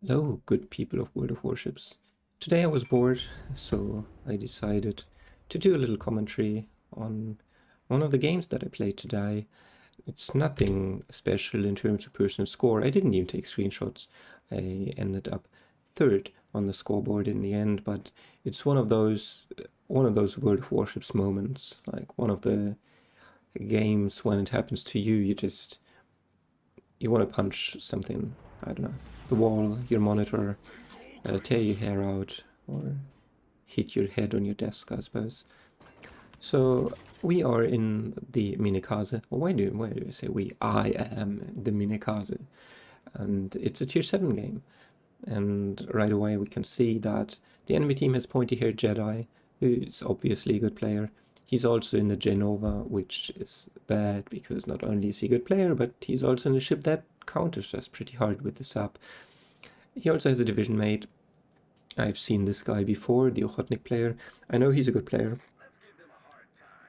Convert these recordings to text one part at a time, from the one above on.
Hello, good people of World of Warships. Today I was bored, so I decided to do a little commentary on one of the games that I played today. It's nothing special in terms of personal score. I didn't even take screenshots. I ended up third on the scoreboard in the end, but it's one of those World of Warships moments, like one of the games when it happens to you, you want to punch something, I don't know, the wall, your monitor, tear your hair out, or hit your head on your desk, I suppose. So we are in the Minikaze. Or why do I say we? I am the Minikaze. And it's a tier 7 game. And right away we can see that the enemy team has pointy-haired Jedi, who's obviously a good player. He's also in the Genova, which is bad because not only is he a good player, but he's also in a ship that counters us pretty hard with the sap. He also has a division mate. I've seen this guy before, the Ochotnik player. I know he's a good player.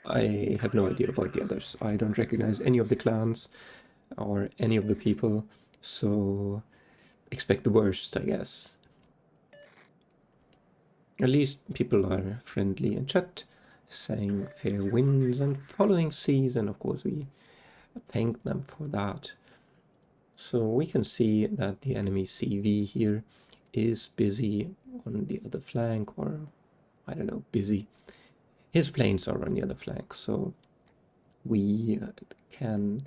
I have no idea about the others. I don't recognize any of the clans or any of the people, so expect the worst, I guess. At least people are friendly in chat, saying fair winds and following seas, and of course we thank them for that. So we can see that the enemy CV here is busy on the other flank, or I don't know, busy. His planes are on the other flank, so we can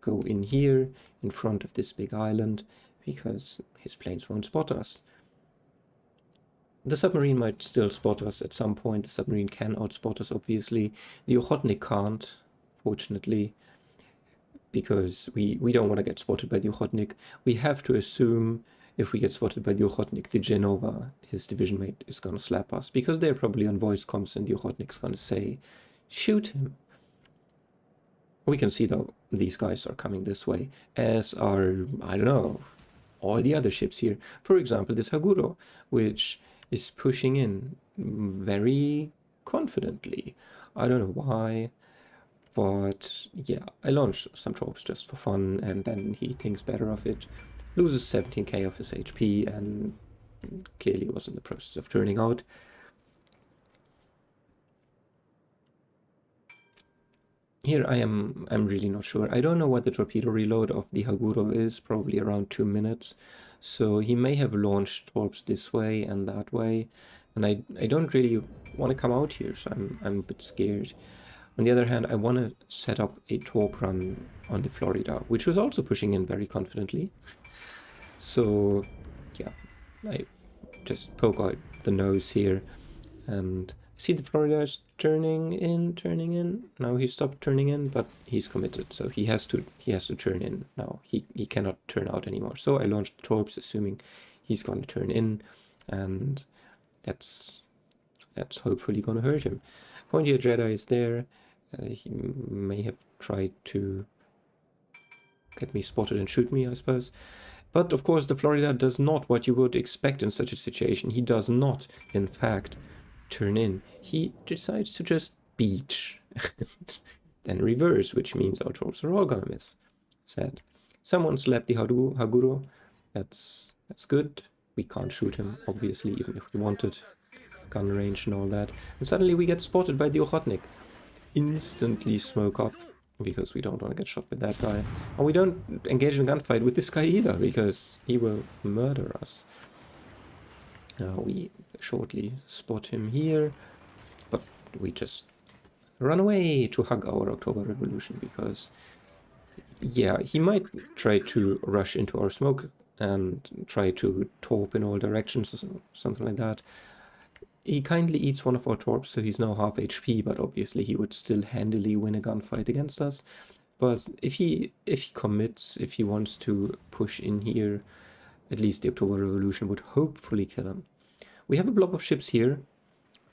go in here in front of this big island because his planes won't spot us. The submarine might still spot us at some point. The submarine can outspot us, obviously. The Ochotnik can't, fortunately, because we don't want to get spotted by the Ochotnik. We have to assume if we get spotted by the Ochotnik, the Genova, his division mate, is going to slap us, because they're probably on voice comms and the Ochotnik's going to say, shoot him. We can see, though, these guys are coming this way, as are, I don't know, all the other ships here. For example, this Haguro, which is pushing in very confidently. I don't know why, but yeah, I launched some tropes just for fun, and then he thinks better of it, loses 17k of his HP, and clearly was in the process of turning out. Here I'm really not sure. I don't know what the torpedo reload of the Haguro is, probably around 2 minutes. So he may have launched torps this way and that way. And I don't really want to come out here, so I'm a bit scared. On the other hand, I want to set up a torp run on the Florida, which was also pushing in very confidently. So yeah, I just poke out the nose here and see the Florida is turning in. Now he stopped turning in, but he's committed, so he has to turn in now. He cannot turn out anymore. So I launched torps, assuming he's going to turn in, and that's hopefully going to hurt him. Pointy Jedi is there. He may have tried to get me spotted and shoot me, I suppose. But of course, the Florida does not what you would expect in such a situation. He does not, in fact, turn in. He decides to just beach. Then reverse, which means our troops are all gonna miss. Sad. Someone slapped the Haguro. That's good. We can't shoot him, obviously, even if we wanted. Gun range and all that. And suddenly we get spotted by the Ochotnik. Instantly smoke up, because we don't want to get shot by that guy. And we don't engage in a gunfight with this guy either, because he will murder us. We shortly spot him here, but we just run away to hug our October Revolution, because, yeah, he might try to rush into our smoke and try to torp in all directions or something like that. He kindly eats one of our torps, so he's now half HP, but obviously he would still handily win a gunfight against us. But if he commits, if he wants to push in here, at least the October Revolution would hopefully kill him. We have a blob of ships here.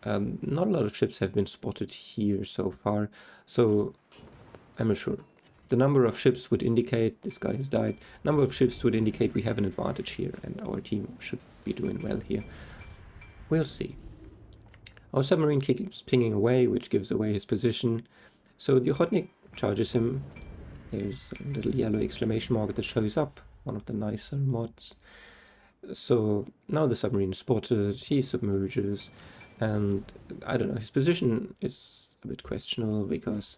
Not a lot of ships have been spotted here so far, so I'm not sure. The number of ships would indicate this guy has died. Number of ships would indicate we have an advantage here, and our team should be doing well here. We'll see. Our submarine keeps pinging away, which gives away his position. So the Ochotnik charges him. There's a little yellow exclamation mark that shows up, one of the nicer mods. So now the submarine is spotted, he submerges, and I don't know, his position is a bit questionable because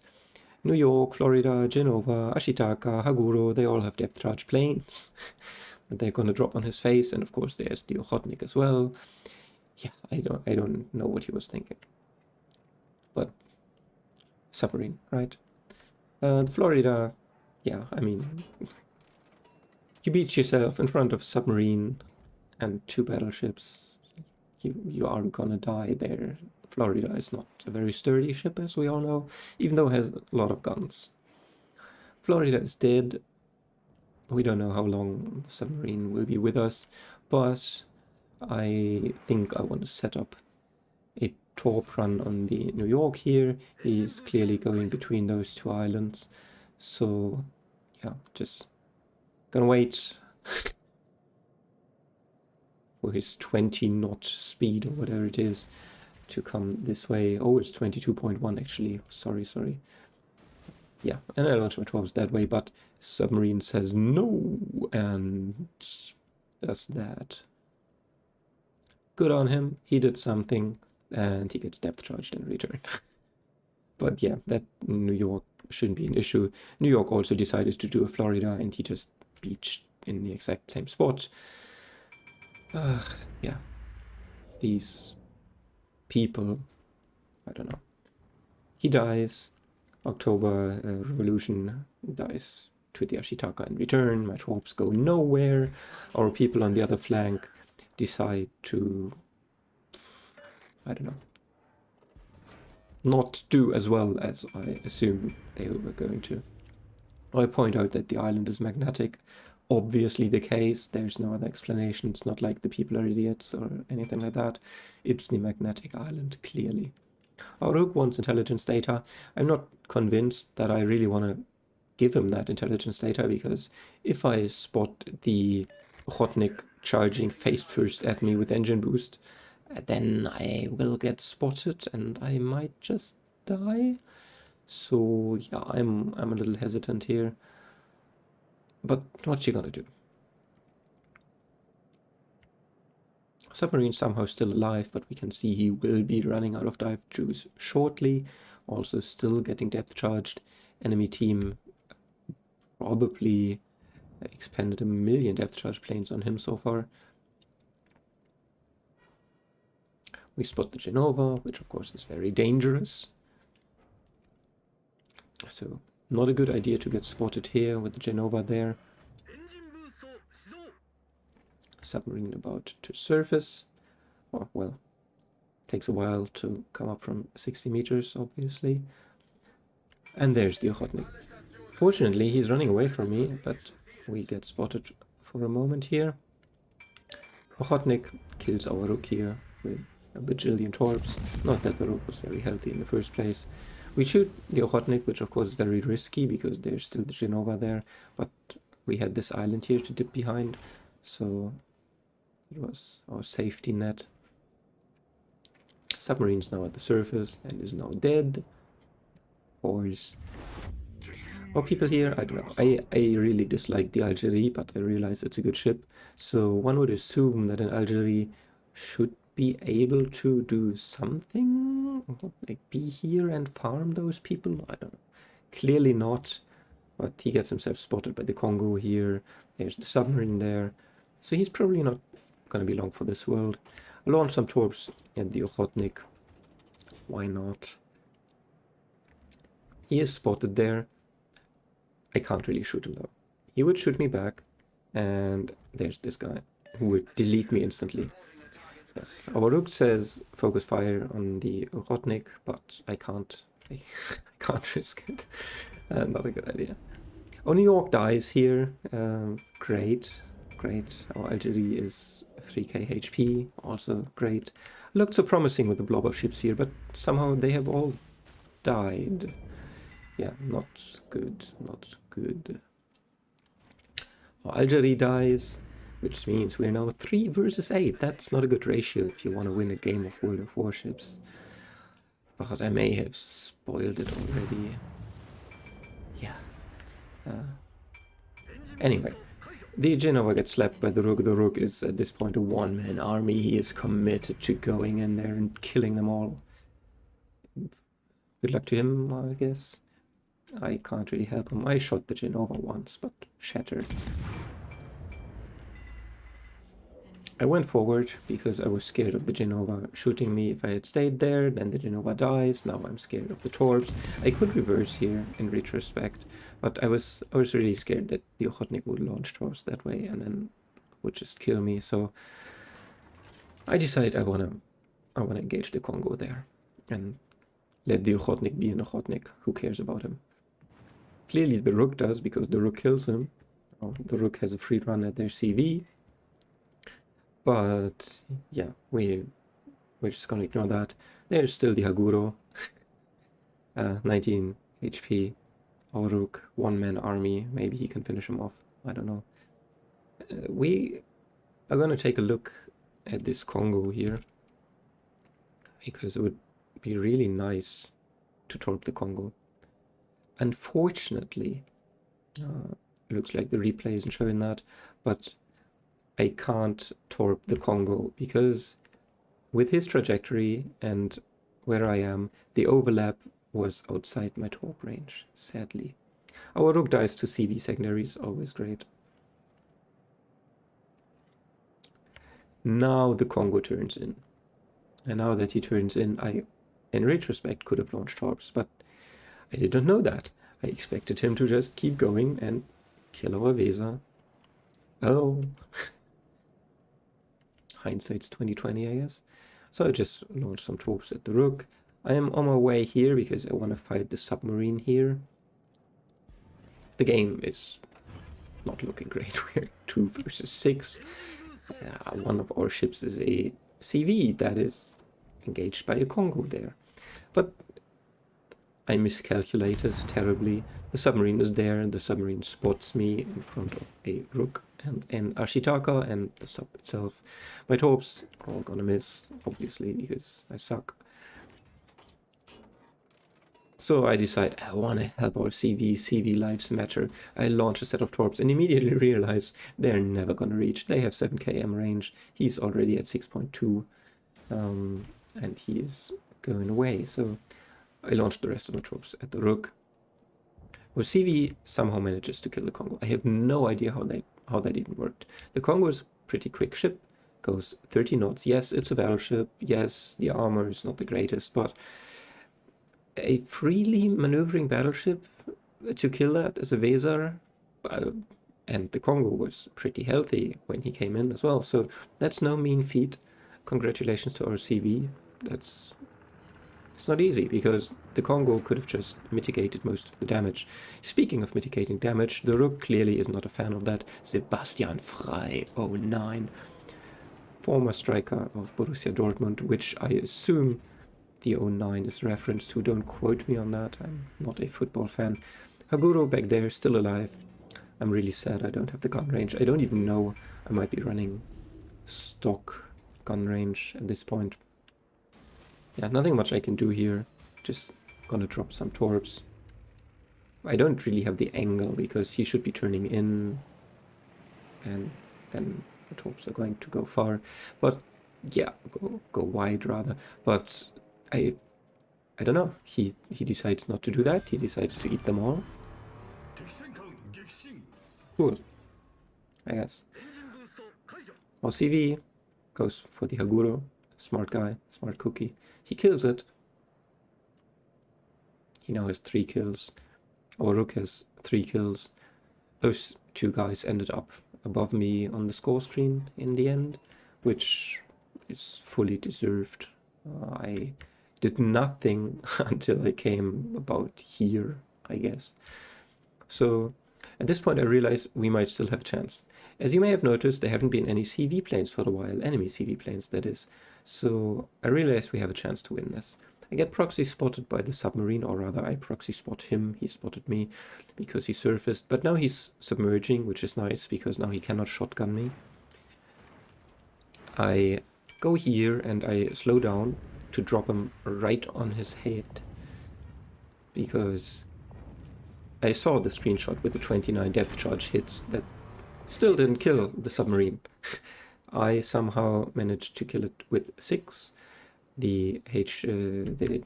New York, Florida, Genova, Ashitaka, Haguro, they all have depth charge planes that they're gonna drop on his face, and of course there's the Ochotnik as well. Yeah, I don't know what he was thinking. But submarine, right? Florida, yeah, I mean, you beach yourself in front of a submarine and 2 battleships. You are gonna die there. Florida is not a very sturdy ship, as we all know, even though it has a lot of guns. Florida is dead. We don't know how long the submarine will be with us, but I think I want to set up a torp run on the New York here. He's clearly going between those 2 islands, so yeah, just gonna wait for his 20 knot speed or whatever it is to come this way. Oh, it's 22.1 actually. Sorry. Yeah, and I launch my torps that way, but submarine says no and does that. Good on him. He did something and he gets depth charged in return. But yeah, that New York shouldn't be an issue. New York also decided to do a Florida and he just beached in the exact same spot. Yeah, these people, I don't know. He dies. October Revolution dies to the Ashitaka in return. My troops go nowhere. Our people on the other flank decide to, I don't know, not do as well as I assumed they were going to. I point out that the island is magnetic. Obviously the case, there's no other explanation. It's not like the people are idiots or anything like that. It's the magnetic island, clearly. Our rook wants intelligence data. I'm not convinced that I really want to give him that intelligence data, because if I spot the Ochotnik charging face first at me with engine boost, then I will get spotted and I might just die. So yeah, I'm a little hesitant here. But what you gonna do? Submarine somehow still alive, but we can see he will be running out of dive juice shortly. Also still getting depth charged. Enemy team probably expended 1,000,000 depth charge planes on him so far. We spot the Genova, which of course is very dangerous. So not a good idea to get spotted here with the Genova there. Submarine about to surface. Or, well, takes a while to come up from 60 meters, obviously. And there's the Ochotnik. Fortunately, he's running away from me, but we get spotted for a moment here. Ochotnik kills our rook here with a bajillion torps. Not that the rook was very healthy in the first place. We shoot the Ochotnik, which of course is very risky because there's still the Genova there, but we had this island here to dip behind, so it was our safety net. Submarine's now at the surface and is now dead. Of course. Or people here, I don't know. I really dislike the Algerie, but I realize it's a good ship. So one would assume that an Algerie should be able to do something, like be here and farm those people. I don't know. Clearly not, but he gets himself spotted by the Congo here. There's the submarine there. So he's probably not going to be long for this world. I'll launch some torps at the Ochotnik. Why not? He is spotted there. I can't really shoot him though. He would shoot me back, and there's this guy who would delete me instantly. Yes, our rook says focus fire on the Ochotnik, but I can't. I can't risk it. Not a good idea. Oh, New York dies here. Great. Our Algerie is 3k HP, also great. Looked so promising with the blob of ships here, but somehow they have all died. Yeah, not good. Algerie dies, which means we're now 3 versus 8. That's not a good ratio if you want to win a game of World of Warships. But I may have spoiled it already. Yeah. Anyway, The Genova gets slapped by the Rook. The Rook is at this point a one-man army. He is committed to going in there and killing them all. Good luck to him, I guess. I can't really help him. I shot the Genova once, but shattered. I went forward because I was scared of the Genova shooting me. If I had stayed there, then the Genova dies. Now I'm scared of the Torps. I could reverse here in retrospect, but I was really scared that the Ochotnik would launch Torps that way and then would just kill me. So I decided I wanna engage the Congo there and let the Ochotnik be an Ochotnik. Who cares about him? Clearly the Rook does, because the Rook kills him. Oh, the Rook has a free run at their CV. But yeah, we're just gonna ignore that. There's still the Haguro, 19 HP, Oruk, one-man army. Maybe he can finish him off. I don't know. We are gonna take a look at this Congo here, because it would be really nice to torp the Congo. Unfortunately, looks like the replay isn't showing that, but I can't torp the Congo because with his trajectory and where I am, the overlap was outside my torp range, sadly. Our Rook dies to CV secondaries, always great. Now the Congo turns in. And now that he turns in, I, in retrospect, could have launched torps, but I did not know that. I expected him to just keep going and kill our Weser. Oh. Hindsight's 2020, I guess. So I just launched some torps at the Rook. I am on my way here because I want to fight the submarine here. The game is not looking great. We're 2 versus 6. One of our ships is a CV that is engaged by a Congo there. But I miscalculated terribly. The submarine is there, the submarine spots me in front of a Rook and an Ashitaka and the sub itself. My torps are all gonna miss, obviously, because I suck. So I decide I want to help our CV. CV lives matter. I launch a set of torps and immediately realize they're never gonna reach. They have 7 km range. He's already at 6.2, and he is going away. So I launched the rest of the troops at the Rook. Well, CV somehow manages to kill the Congo. I have no idea how that even worked. The Congo is a pretty quick ship, goes 30 knots. Yes, it's a battleship. Yes, the armor is not the greatest, but a freely maneuvering battleship to kill that as a Weser, and the Congo was pretty healthy when he came in as well. So that's no mean feat. Congratulations to our CV. It's not easy, because the Congo could have just mitigated most of the damage. Speaking of mitigating damage, the Rook clearly is not a fan of that. Sebastian Frey, 09, former striker of Borussia Dortmund, which I assume the 09 is reference to. Don't quote me on that, I'm not a football fan. Haguro back there, still alive. I'm really sad I don't have the gun range. I don't even know I might be running stock gun range at this point. Yeah, nothing much I can do here. Just gonna drop some torps. I don't really have the angle because he should be turning in and then the torps are going to go far. But yeah, go wide rather. But I don't know. He decides not to do that. He decides to eat them all. Cool, I guess. Our CV goes for the Haguro. Smart guy, smart cookie. He kills it. He now has 3 kills. Our Rook has 3 kills. Those 2 guys ended up above me on the score screen in the end, which is fully deserved. I did nothing until I came about here, I guess. So at this point I realized we might still have a chance. As you may have noticed, there haven't been any CV planes for a while, enemy CV planes that is. So I realized we have a chance to win this. I get proxy spotted by the submarine, or rather I proxy spot him. He spotted me because he surfaced, but now he's submerging, which is nice because now he cannot shotgun me. I go here and I slow down to drop him right on his head, because I saw the screenshot with the 29 depth charge hits that Still didn't kill the submarine. I somehow managed to kill it with 6. The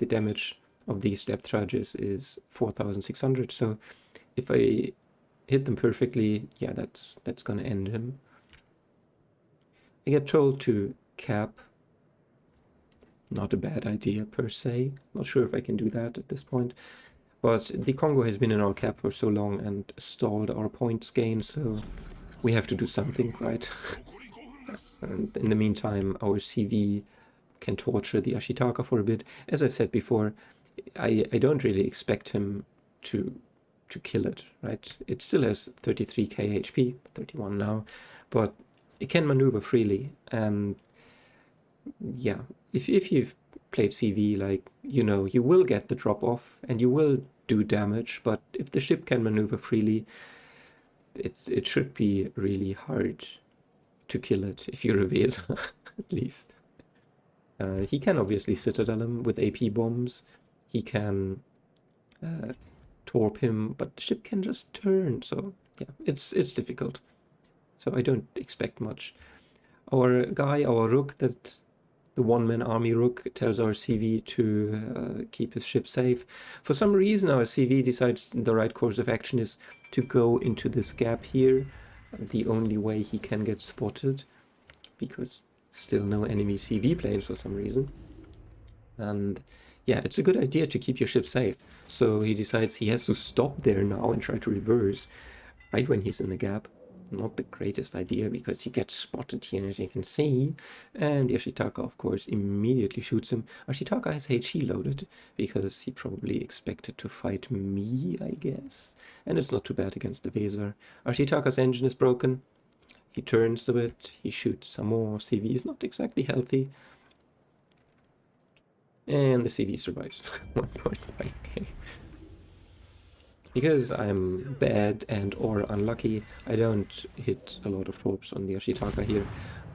damage of these depth charges is 4,600. So if I hit them perfectly, yeah, that's gonna end him. I get told to cap. Not a bad idea per se. Not sure if I can do that at this point. But the Congo has been in our cap for so long and stalled our points gain, so we have to do something, right? And in the meantime, our CV can torture the Ashitaka for a bit. As I said before, I don't really expect him to kill it, right? It still has 33k HP, 31 now, but it can maneuver freely. And yeah, if you've played CV, like, you know, you will get the drop off and you will do damage, but if the ship can maneuver freely, it should be really hard to kill it if you're a Weser, at least. He can obviously citadel him with AP bombs. He can torp him, but the ship can just turn. So yeah, it's difficult. So I don't expect much. Our guy, our rook, that the one-man army rook, tells our CV to keep his ship safe. For some reason, our CV decides the right course of action is to go into this gap here, the only way he can get spotted, because still no enemy CV planes for some reason. And yeah, it's a good idea to keep your ship safe. So he decides he has to stop there now and try to reverse right when he's in the gap. Not the greatest idea, because he gets spotted here, as you can see. And the Ashitaka, of course, immediately shoots him. Ashitaka has HE loaded, because he probably expected to fight me, I guess. And it's not too bad against the Weser. Ashitaka's engine is broken. He turns a bit, he shoots some more. CV is not exactly healthy. And the CV survives. 1.5k. Because I'm bad and or unlucky, I don't hit a lot of tropes on the Ashitaka here.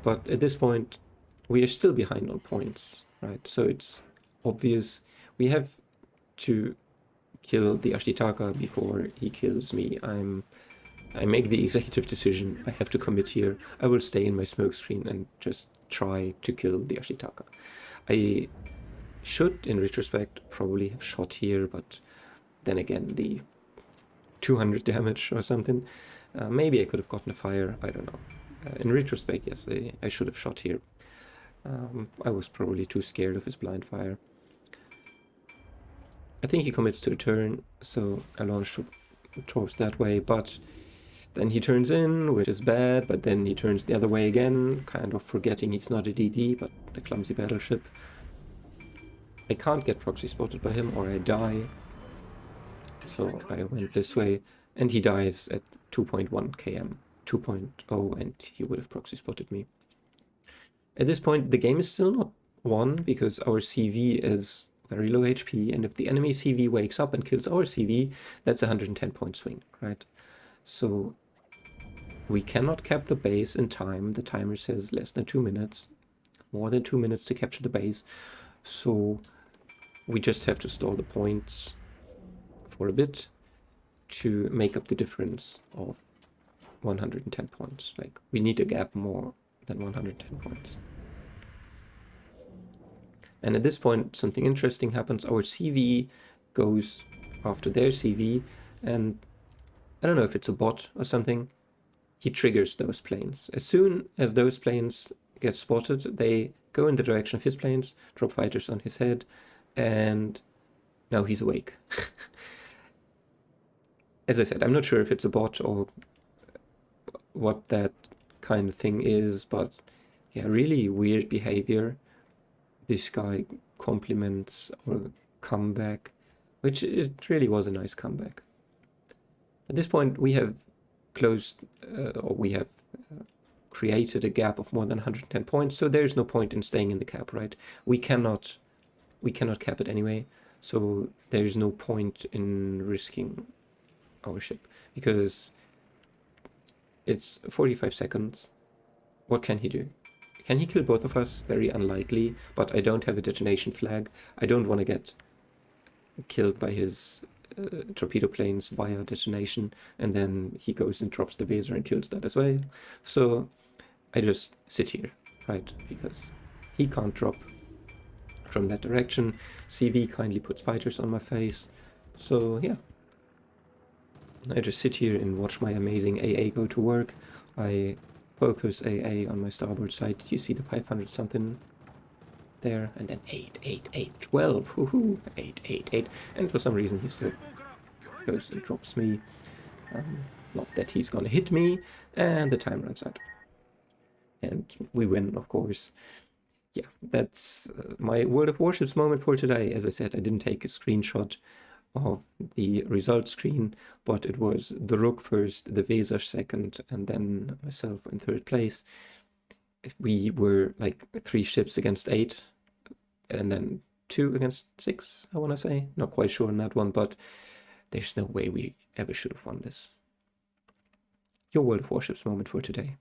But at this point, we are still behind on points, right? So it's obvious we have to kill the Ashitaka before he kills me. I make the executive decision. I have to commit here. I will stay in my smoke screen and just try to kill the Ashitaka. I should, in retrospect, probably have shot here, but then again, the 200 damage or something. Maybe I could have gotten a fire, I don't know. In retrospect, yes, I should have shot here. I was probably too scared of his blind fire. I think he commits to a turn, so I launched towards that way, but then he turns in, which is bad, but then he turns the other way again, kind of forgetting he's not a DD, but a clumsy battleship. I can't get proxy spotted by him, or I die. So I went this way, and he dies at 2.1 km, 2.0, and he would have proxy spotted me. At this point, the game is still not won, because our CV is very low HP, and if the enemy CV wakes up and kills our CV, that's a 110 point swing, right? So we cannot cap the base in time. The timer says less than 2 minutes, more than 2 minutes to capture the base. So we just have to stall the points for a bit to make up the difference of 110 points. Like, we need a gap more than 110 points. And at this point, something interesting happens. Our CV goes after their CV, and I don't know if it's a bot or something. He triggers those planes. As soon as those planes get spotted, they go in the direction of his planes, drop fighters on his head, and now he's awake. As I said, I'm not sure if it's a bot or what that kind of thing is, but yeah, really weird behavior. This guy compliments our comeback, which it really was a nice comeback. At this point, we have closed, or we have created a gap of more than 110 points, so there's no point in staying in the cap, right? We cannot cap it anyway, so there's no point in risking our ship, because it's 45 seconds. What can he do? Can he kill both of us? Very unlikely, but I don't have a detonation flag. I don't want to get killed by his torpedo planes via detonation, and then he goes and drops the Weser and kills that as well. So I just sit here, right? Because he can't drop from that direction. CV kindly puts fighters on my face. So yeah, I just sit here and watch my amazing AA go to work. I focus AA on my starboard side. You see the 500 something there, and then 8, 8, 8, 12, woohoo, 8, 8, 8, and for some reason he still goes and drops me. Not that he's gonna hit me, and the time runs out. And we win, of course. Yeah, that's my World of Warships moment for today. As I said, I didn't take a screenshot of the result screen, but it was the Rook first, the Weser second, and then myself in third place. We were like 3 ships against 8, and then 2 against 6, I want to say. Not quite sure on that one, but there's no way we ever should have won this. Your World of Warships moment for today.